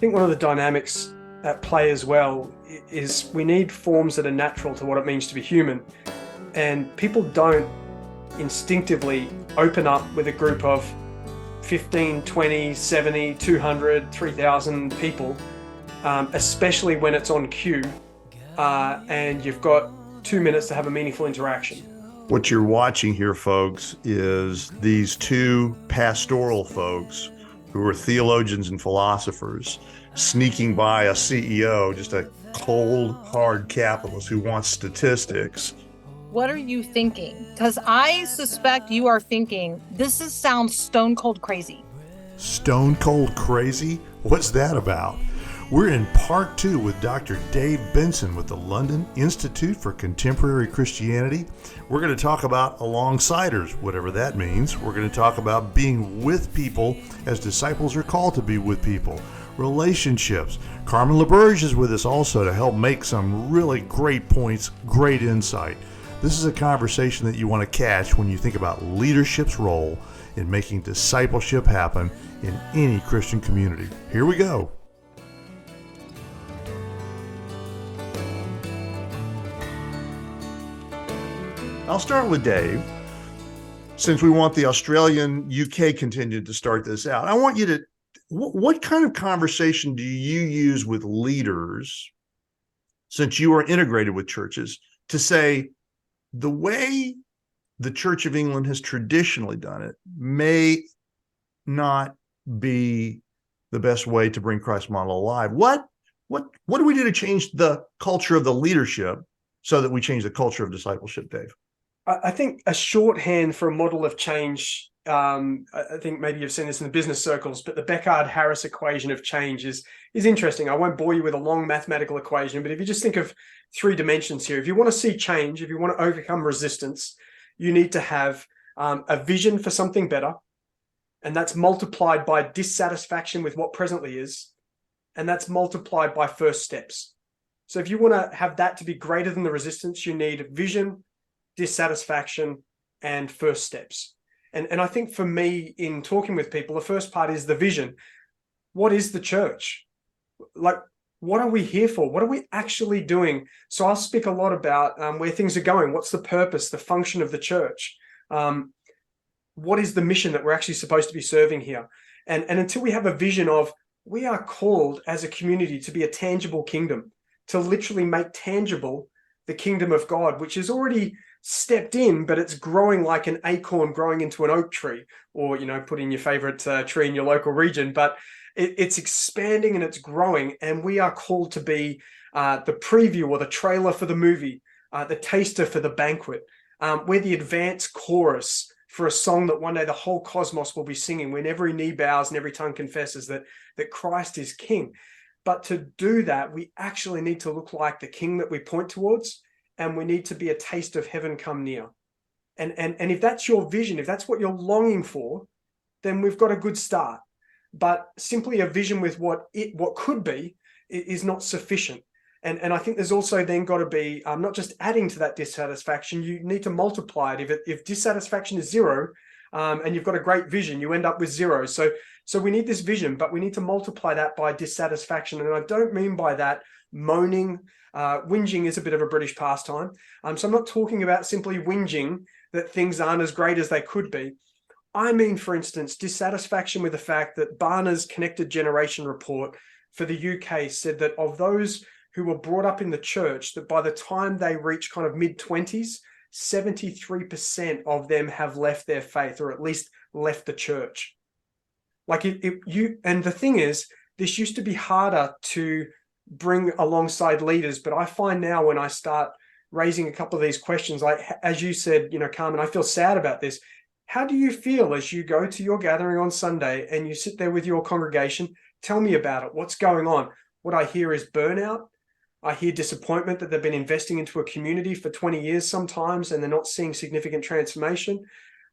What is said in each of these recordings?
think one of the dynamics at play as well is we need forms that are natural to what it means to be human. And people don't instinctively open up with a group of 15, 20, 70, 200, 3,000 people, especially when it's on cue and you've got 2 minutes to have a meaningful interaction. What you're watching here, folks, is these two pastoral folks who are theologians and philosophers sneaking by a CEO, just a cold, hard capitalist who wants statistics. What are you thinking? Because I suspect you are thinking, sounds stone cold crazy. Stone cold crazy? What's that about? We're in part 2 with Dr. Dave Benson with the London Institute for Contemporary Christianity. We're going to talk about alongsiders, whatever that means. We're going to talk about being with people as disciples are called to be with people. Relationships. Carmen LaBerge is with us also to help make some really great points, great insight. This is a conversation that you want to catch when you think about leadership's role in making discipleship happen in any Christian community. Here we go. I'll start with Dave. Since we want the Australian UK contingent to start this out, I want you to, what kind of conversation do you use with leaders, since you are integrated with churches, to say the way the Church of England has traditionally done it may not be the best way to bring Christ's model alive? What do we do to change the culture of the leadership so that we change the culture of discipleship, Dave? I think a shorthand for a model of change, I think maybe you've seen this in the business circles, but the Beckard-Harris equation of change is interesting. I won't bore you with a long mathematical equation, but if you just think of 3 dimensions here, if you want to see change, if you want to overcome resistance, you need to have a vision for something better, and that's multiplied by dissatisfaction with what presently is, and that's multiplied by first steps. So if you want to have that to be greater than the resistance, you need vision, dissatisfaction, and first steps. And I think for me, in talking with people, the first part is the vision. What is the church? Like, what are we here for? What are we actually doing? So I'll speak a lot about where things are going. What's the purpose, the function of the church? What is the mission that we're actually supposed to be serving here? And until we have a vision of, we are called as a community to be a tangible kingdom, to literally make tangible the kingdom of God, which is already stepped in, but it's growing like an acorn growing into an oak tree, or, put in your favorite tree in your local region, but it's expanding and it's growing. And we are called to be the preview or the trailer for the movie, the taster for the banquet. We're the advance chorus for a song that one day the whole cosmos will be singing, when every knee bows and every tongue confesses that Christ is King. But to do that, we actually need to look like the King that we point towards, and we need to be a taste of heaven come near. And if that's your vision, if that's what you're longing for, then we've got a good start. But simply a vision with what could be is not sufficient. And I think there's also then got to be not just adding to that dissatisfaction, you need to multiply it. If dissatisfaction is 0, and you've got a great vision, you end up with 0. So we need this vision, but we need to multiply that by dissatisfaction. And I don't mean by that moaning. Whinging is a bit of a British pastime. So I'm not talking about simply whinging that things aren't as great as they could be. I mean, for instance, dissatisfaction with the fact that Barna's Connected Generation report for the UK said that of those who were brought up in the church, that by the time they reach kind of mid-20s, 73% of them have left their faith, or at least left the church. And the thing is, this used to be harder to bring alongside leaders, but I find now when I start raising a couple of these questions, like as you said, Carmen, I feel sad about this. How do you feel as you go to your gathering on Sunday and you sit there with your congregation? Tell me about it. What's going on? What I hear is burnout. I hear disappointment that they've been investing into a community for 20 years sometimes, and they're not seeing significant transformation.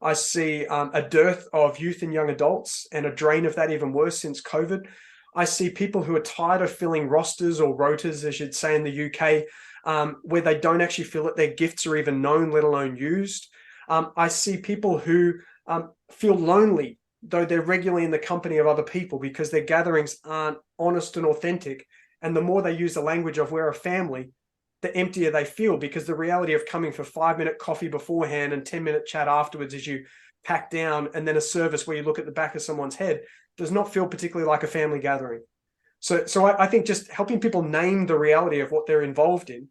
I see a dearth of youth and young adults, and a drain of that even worse since COVID. I see people who are tired of filling rosters or rotas, as you'd say in the UK, where they don't actually feel that their gifts are even known, let alone used. I see people who feel lonely though they're regularly in the company of other people, because their gatherings aren't honest and authentic. And the more they use the language of we're a family, the emptier they feel, because the reality of coming for 5-minute coffee beforehand and 10-minute chat afterwards as you pack down, and then a service where you look at the back of someone's head, does not feel particularly like a family gathering. So I think just helping people name the reality of what they're involved in.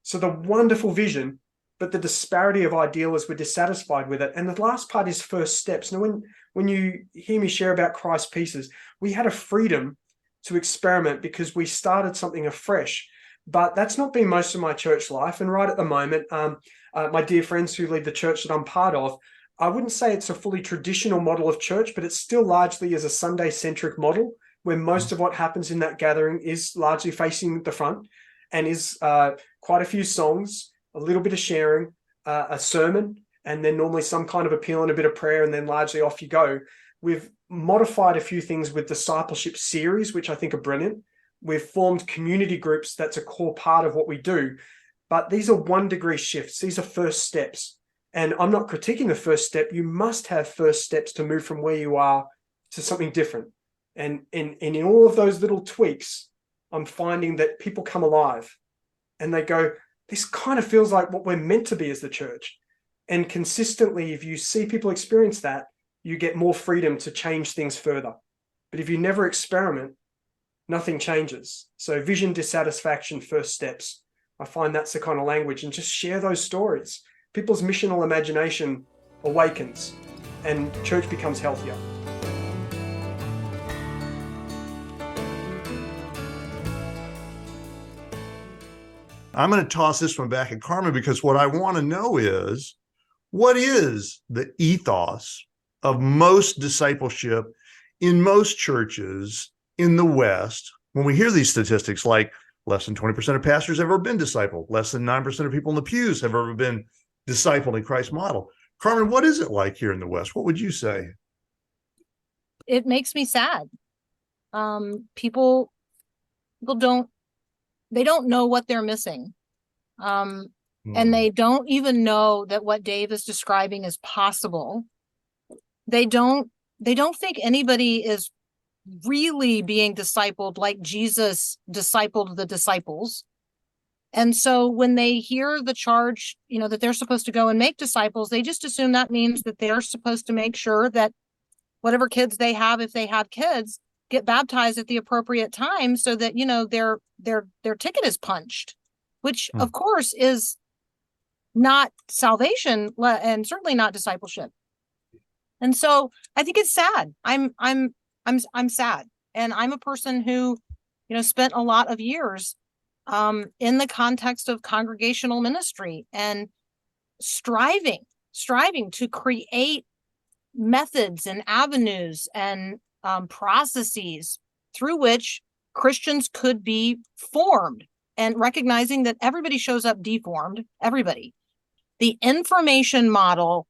So the wonderful vision, but the disparity of ideal as we're dissatisfied with it. And the last part is first steps. Now, when you hear me share about Christ's pieces, we had a freedom to experiment because we started something afresh. But that's not been most of my church life. And right at the moment, my dear friends who lead the church that I'm part of, I wouldn't say it's a fully traditional model of church, but it still largely is a Sunday-centric model, where most of what happens in that gathering is largely facing the front, and is quite a few songs, a little bit of sharing, a sermon, and then normally some kind of appeal and a bit of prayer, and then largely off you go. We've modified a few things with discipleship series, which I think are brilliant. We've formed community groups. That's a core part of what we do. But these are 1-degree shifts. These are first steps. And I'm not critiquing the first step. You must have first steps to move from where you are to something different. And in all of those little tweaks, I'm finding that people come alive and they go, this kind of feels like what we're meant to be as the church. And consistently, if you see people experience that, you get more freedom to change things further. But if you never experiment, nothing changes. So vision, dissatisfaction, first steps. I find that's the kind of language, and just share those stories. People's missional imagination awakens and church becomes healthier. I'm going to toss this one back at Carmen, because what I want to know is, what is the ethos of most discipleship in most churches in the West? When we hear these statistics, like less than 20% of pastors have ever been discipled, less than 9% of people in the pews have ever been discipled in Christ's model. Carmen, what is it like here in the West? What would you say? It makes me sad. People don't know what they're missing. And they don't even know that what Dave is describing is possible. They don't think anybody is really being discipled like Jesus discipled the disciples. And so when they hear the charge, that they're supposed to go and make disciples, they just assume that means that they're supposed to make sure that whatever kids they have, if they have kids, get baptized at the appropriate time, so that, their ticket is punched, which of course is not salvation, and certainly not discipleship. And so I think it's sad. I'm sad. And I'm a person who, spent a lot of years in the context of congregational ministry, and striving to create methods and avenues and processes through which Christians could be formed, and recognizing that everybody shows up deformed, everybody. The information model,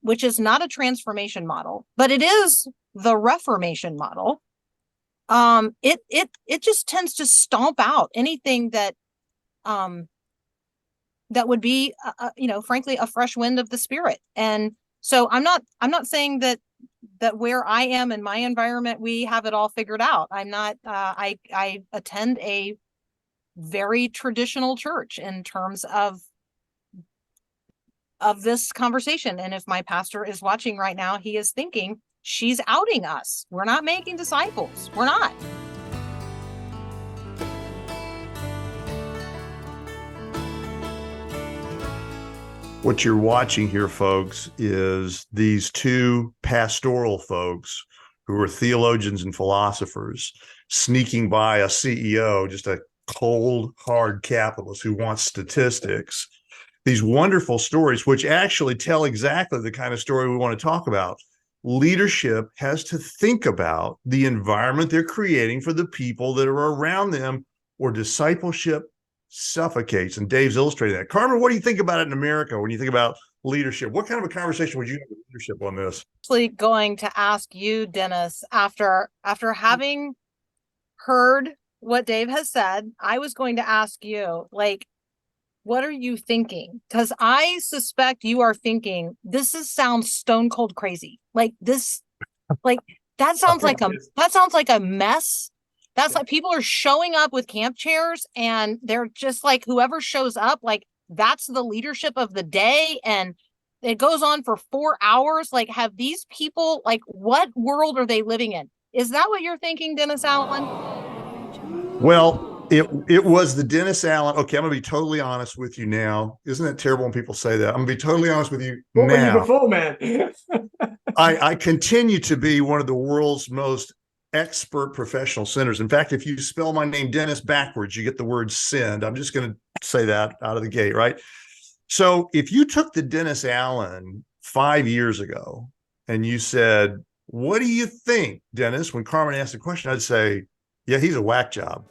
which is not a transformation model, but it is the Reformation model, it just tends to stomp out anything that would be, frankly, a fresh wind of the Spirit. And so I'm not saying that where I am in my environment, we have it all figured out. I'm not. I attend a very traditional church in terms of this conversation. And if my pastor is watching right now, he is thinking, she's outing us. We're not making disciples. We're not. What you're watching here, folks, is these two pastoral folks who are theologians and philosophers sneaking by a CEO, just a cold, hard capitalist who wants statistics. These wonderful stories, which actually tell exactly the kind of story we want to talk about. Leadership has to think about the environment they're creating for the people that are around them, or discipleship suffocates. And Dave's illustrating that. Carmen, what do you think about it in America when you think about leadership? What kind of a conversation would you have with leadership on this? Actually going to ask you, Dennis, after having heard what Dave has said, I was going to ask you, what are you thinking? Because I suspect you are thinking, sounds stone cold crazy. Like this Like that sounds like Yes. that sounds like a mess. That's like people are showing up with camp chairs and they're just like whoever shows up, like that's the leadership of the day. And it goes on for 4 hours. Like, have these people, like, what world are they living in? Is that what you're thinking, Dennis Allen? Well, it was the Dennis Allen. Okay, I'm gonna be totally honest with you now. Isn't it terrible when people say that? I'm gonna be totally honest with you What were you now. before, man? I continue to be one of the world's most expert professional sinners. In fact, if you spell my name Dennis backwards, you get the word sinned. I'm just going to say that out of the gate, right? So if you took the Dennis Allen 5 years ago and you said, what do you think, Dennis? When Carmen asked the question, I'd say, yeah, he's a whack job.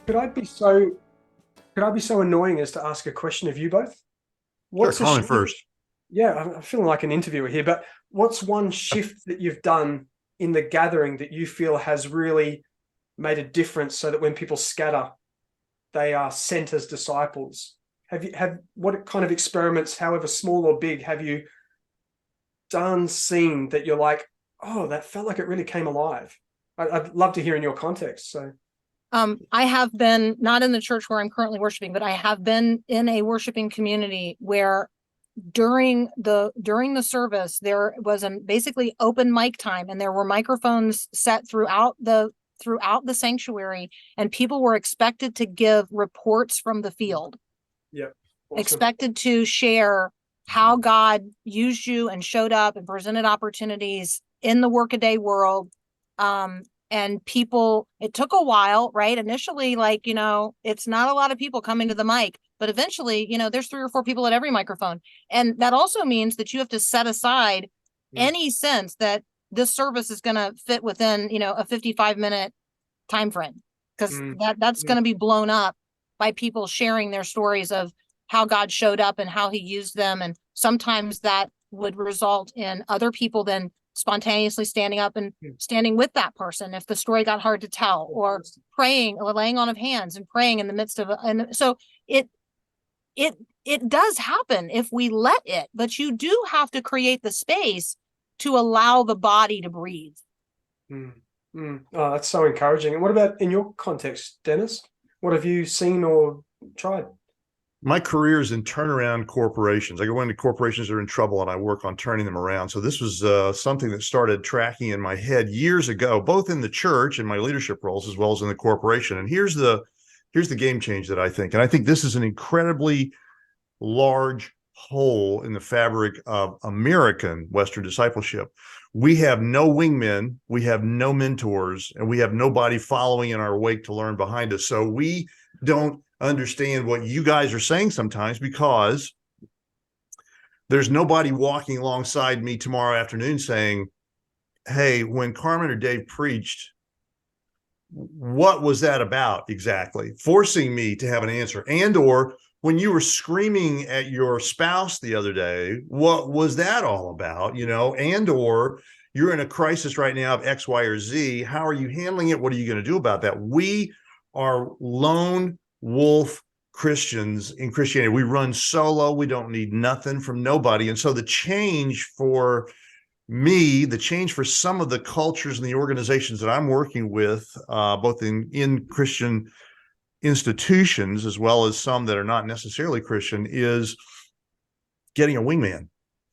Could I be so annoying as to ask a question of you both? Sure, Carmen first. Yeah, I'm feeling like an interviewer here, but what's one shift that you've done in the gathering that you feel has really made a difference so that when people scatter, they are sent as disciples? What kind of experiments, however small or big, have you seen that you're like, oh, that felt like it really came alive? I'd love to hear in your context. So I have been not in the church where I'm currently worshiping, but I have been in a worshiping community where during the service there was basically open mic time, and there were microphones set throughout the sanctuary, and people were expected to give reports from the field. Yeah, awesome. Expected to share how God used you and showed up and presented opportunities in the workaday world. And people, it took a while, right? Initially, like, it's not a lot of people coming to the mic, but eventually, there's 3 or 4 people at every microphone. And that also means that you have to set aside any sense that this service is going to fit within, a 55-minute time frame, because that's going to be blown up by people sharing their stories of how God showed up and how he used them. And sometimes that would result in other people then spontaneously standing up and standing with that person if the story got hard to tell, or praying or laying on of hands and praying in the midst of and so it does happen if we let it, but you do have to create the space to allow the body to breathe. Oh, that's so encouraging. And what about in your context, Dennis? What have you seen or tried? My career is in turnaround corporations. I go into corporations that are in trouble and I work on turning them around. So this was something that started tracking in my head years ago, both in the church and my leadership roles, as well as in the corporation. And here's the game change that I think. And I think this is an incredibly large hole in the fabric of American Western discipleship. We have no wingmen, we have no mentors, and we have nobody following in our wake to learn behind us. So we don't understand what you guys are saying sometimes, because there's nobody walking alongside me tomorrow afternoon saying, hey, when Carmen or Dave preached, what was that about exactly? Forcing me to have an answer. And or when you were screaming at your spouse the other day, what was that all about? And or you're in a crisis right now of X, Y, or Z. How are you handling it? What are you going to do about that? We are lone wolf Christians in Christianity. We run solo. We don't need nothing from nobody. And so the change for me, the change for some of the cultures and the organizations that I'm working with, both in Christian institutions as well as some that are not necessarily Christian, is getting a wingman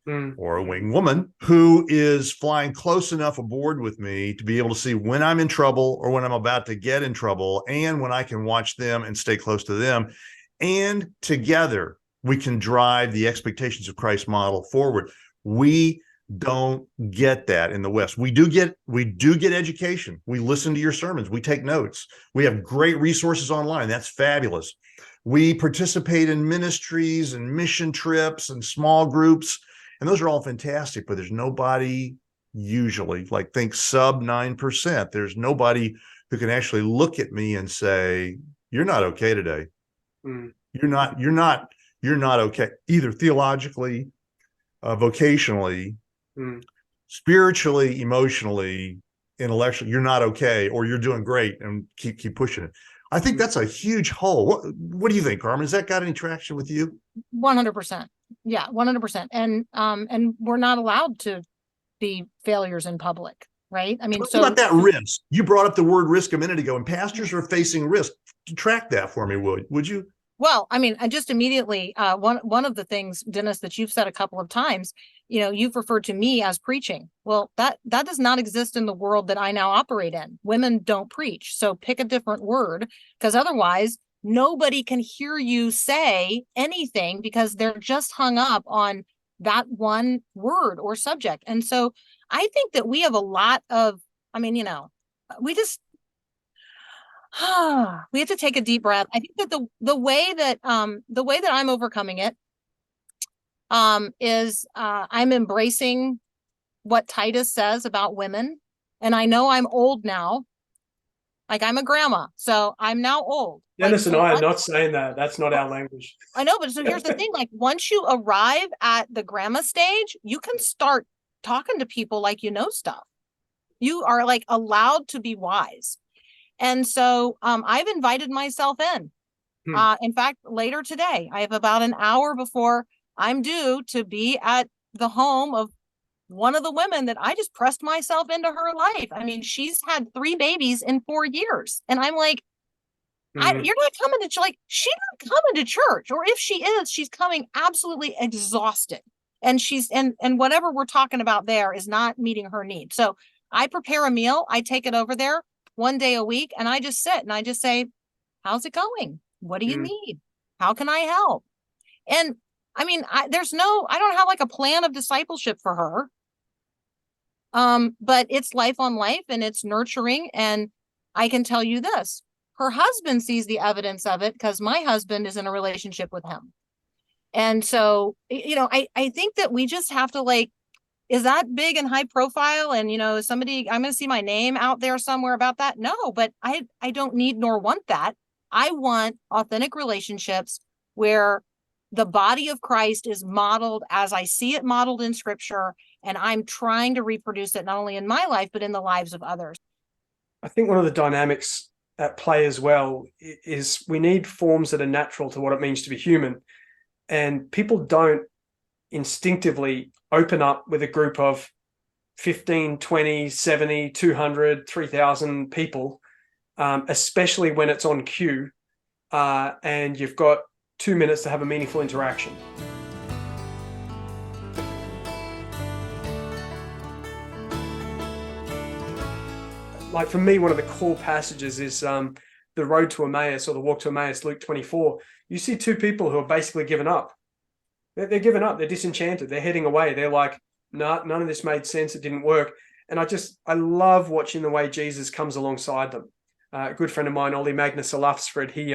or a wingwoman who is flying close enough aboard with me to be able to see when I'm in trouble or when I'm about to get in trouble, and when I can watch them and stay close to them. And together we can drive the expectations of Christ's model forward. We don't get that in the West. We do get education. We listen to your sermons. We take notes. We have great resources online. That's fabulous. We participate in ministries and mission trips and small groups, and those are all fantastic, but there's nobody usually, like, think sub 9%. There's nobody who can actually look at me and say, you're not okay today. You're not okay, either theologically, vocationally, spiritually, emotionally, intellectually. You're not okay, or you're doing great, and keep pushing it. I think that's a huge hole. What do you think, Carmen? Has that got any traction with you? 100%. Yeah, 100%. And we're not allowed to be failures in public, right? I mean, Talk so about that risk. You brought up the word risk a minute ago, and pastors are facing risk. Track that for me, would you? well, I mean, I just immediately one of the things, Dennis, that you've said a couple of times, you've referred to me as preaching. Well, that does not exist in the world that I now operate in. Women don't preach. So pick a different word, because otherwise nobody can hear you say anything because they're just hung up on that one word or subject. And so I think that we have a lot of, I mean, we just we have to take a deep breath. I think that the way that I'm overcoming it is I'm embracing what Titus says about women. And I know I'm old now. Like, I'm a grandma, so I'm now old. Dennis and I are not saying that. That's not our language. I know, but so here's the thing. Like, once you arrive at the grandma stage, you can start talking to people like stuff. You are like allowed to be wise. And so I've invited myself in. In fact, later today, I have about an hour before I'm due to be at the home of one of the women that I just pressed myself into her life. I mean, she's had 3 babies in 4 years. And I'm like, you're not coming to church. Like, she's not coming to church. Or if she is, she's coming absolutely exhausted. And and whatever we're talking about there is not meeting her needs. So I prepare a meal. I take it over there 1 day a week. And I just sit and I just say, how's it going? What do you need? How can I help? And I mean, I don't have like a plan of discipleship for her. But it's life on life and it's nurturing. And I can tell you this, her husband sees the evidence of it because my husband is in a relationship with him. And so, I think that we just have to, like, is that big and high profile? And, is I'm going to see my name out there somewhere about that? No, but I don't need nor want that. I want authentic relationships where the body of Christ is modeled as I see it modeled in scripture. And I'm trying to reproduce it not only in my life, but in the lives of others. I think one of the dynamics at play as well is we need forms that are natural to what it means to be human. And people don't instinctively open up with a group of 15, 20, 70, 200, 3,000 people, especially when it's on cue and you've got 2 minutes to have a meaningful interaction. Like, for me, one of the core passages is the road to Emmaus, or the walk to Emmaus, Luke 24. You see 2 people who are basically given up. They're given up. They're disenchanted. They're heading away. They're like, nah, none of this made sense. It didn't work. And I love watching the way Jesus comes alongside them. A good friend of mine, Ollie Magnus Alafsford, he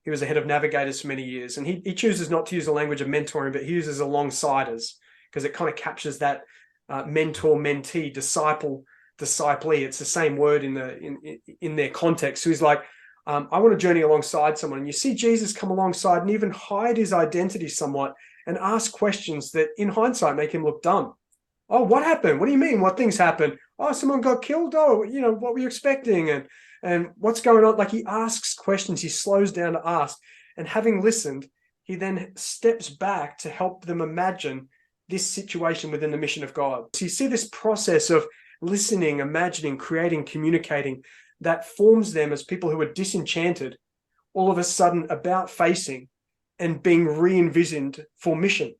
was the head of Navigators for many years. And he chooses not to use the language of mentoring, but he uses alongsiders, because it kind of captures that mentor-mentee, disciplee. It's the same word in their context. So he's like, I want to journey alongside someone. And you see Jesus come alongside and even hide his identity somewhat and ask questions that in hindsight make him look dumb. Oh, what happened? What do you mean? What things happened? Oh, someone got killed. Oh, what were you expecting? And what's going on? Like, he asks questions. He slows down to ask. And having listened, he then steps back to help them imagine this situation within the mission of God. So you see this process of listening, imagining, creating, communicating, that forms them as people who are disenchanted, all of a sudden about facing and being re-envisioned for mission.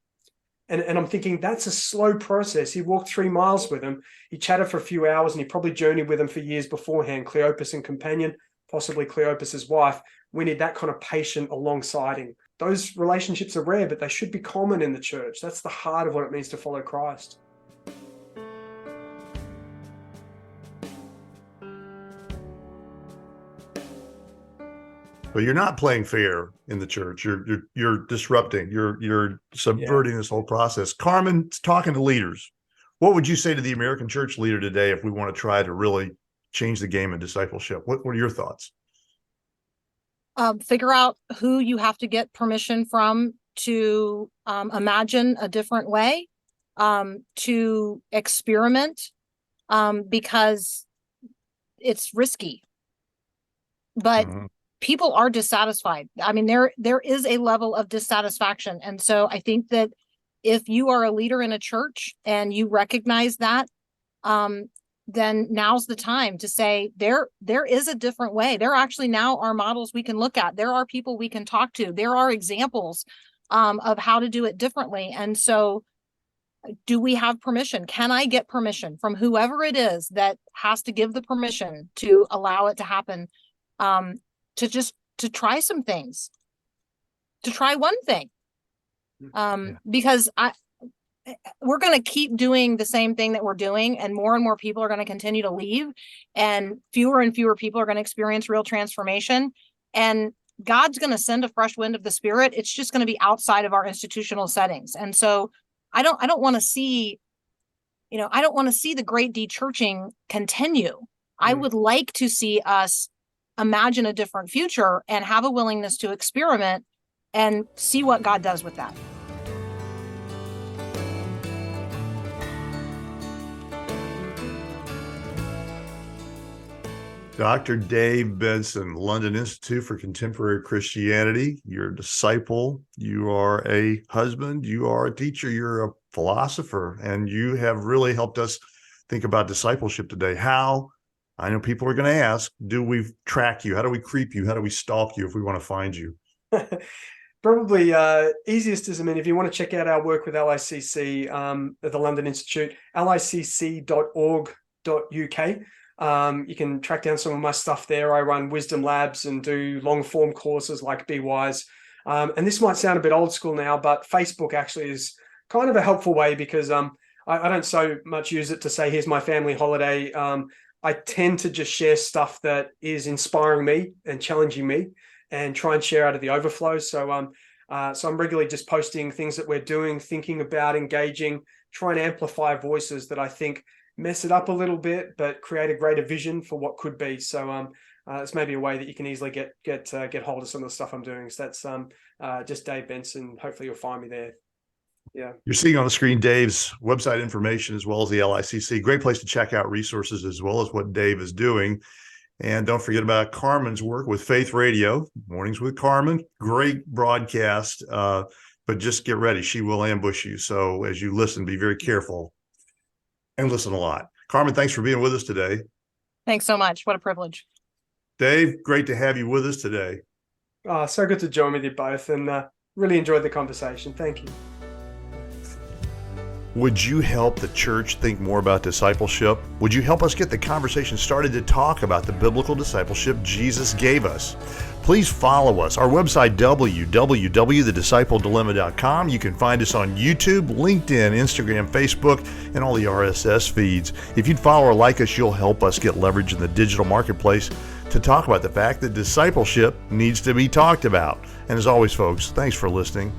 And I'm thinking, that's a slow process. He walked 3 miles with them. He chatted for a few hours, and he probably journeyed with them for years beforehand. Cleopas and companion, possibly Cleopas's wife. We need that kind of patient alongsiding. Those relationships are rare, but they should be common in the church. That's the heart of what it means to follow Christ. But you're not playing fair in the church. You're disrupting. You're subverting this whole process. Carmen, talking to leaders, what would you say to the American church leader today if we want to try to really change the game in discipleship? What are your thoughts? Figure out who you have to get permission from to imagine a different way, to experiment, because it's risky. But people are dissatisfied. I mean, there is a level of dissatisfaction. And so I think that if you are a leader in a church and you recognize that, then now's the time to say there is a different way. There actually now are models we can look at. There are people we can talk to. There are examples of how to do it differently. And so do we have permission? Can I get permission from whoever it is that has to give the permission to allow it to happen, to try some things, to try one thing? Because we're going to keep doing the same thing that we're doing, and more people are going to continue to leave, and fewer people are going to experience real transformation. And God's going to send a fresh wind of the Spirit. It's just going to be outside of our institutional settings. And so I don't want to see, I don't want to see the great de-churching continue. I would like to see us imagine a different future and have a willingness to experiment and see what God does with that. Dr. Dave Benson, London Institute for Contemporary Christianity. You're a disciple, you are a husband, you are a teacher, you're a philosopher, and you have really helped us think about discipleship today. How, I know people are going to ask, do we track you? How do we creep you? How do we stalk you if we want to find you? Probably easiest is, if you want to check out our work with LICC at the London Institute, licc.org.uk. You can track down some of my stuff there. I run wisdom labs and do long form courses like Be Wise. And this might sound a bit old school now, but Facebook actually is kind of a helpful way, because I don't so much use it to say, here's my family holiday. I tend to just share stuff that is inspiring me and challenging me, and try and share out of the overflow. So I'm regularly just posting things that we're doing, thinking about, engaging, trying to amplify voices that I think mess it up a little bit, but create a greater vision for what could be. So it's maybe a way that you can easily get hold of some of the stuff I'm doing. So that's just Dave Benson. Hopefully you'll find me there. Yeah. You're seeing on the screen Dave's website information as well as the LICC. Great place to check out resources as well as what Dave is doing. And don't forget about Carmen's work with Faith Radio, Mornings with Carmen. Great broadcast, but just get ready. She will ambush you. So as you listen, be very careful and listen a lot. Carmen, thanks for being with us today. Thanks so much. What a privilege. Dave, great to have you with us today. So good to join with you both, and really enjoyed the conversation. Thank you. Would you help the church think more about discipleship? Would you help us get the conversation started to talk about the biblical discipleship Jesus gave us? Please follow us. Our website, www.thediscipledilemma.com. You can find us on YouTube, LinkedIn, Instagram, Facebook, and all the RSS feeds. If you'd follow or like us, you'll help us get leverage in the digital marketplace to talk about the fact that discipleship needs to be talked about. And as always, folks, thanks for listening.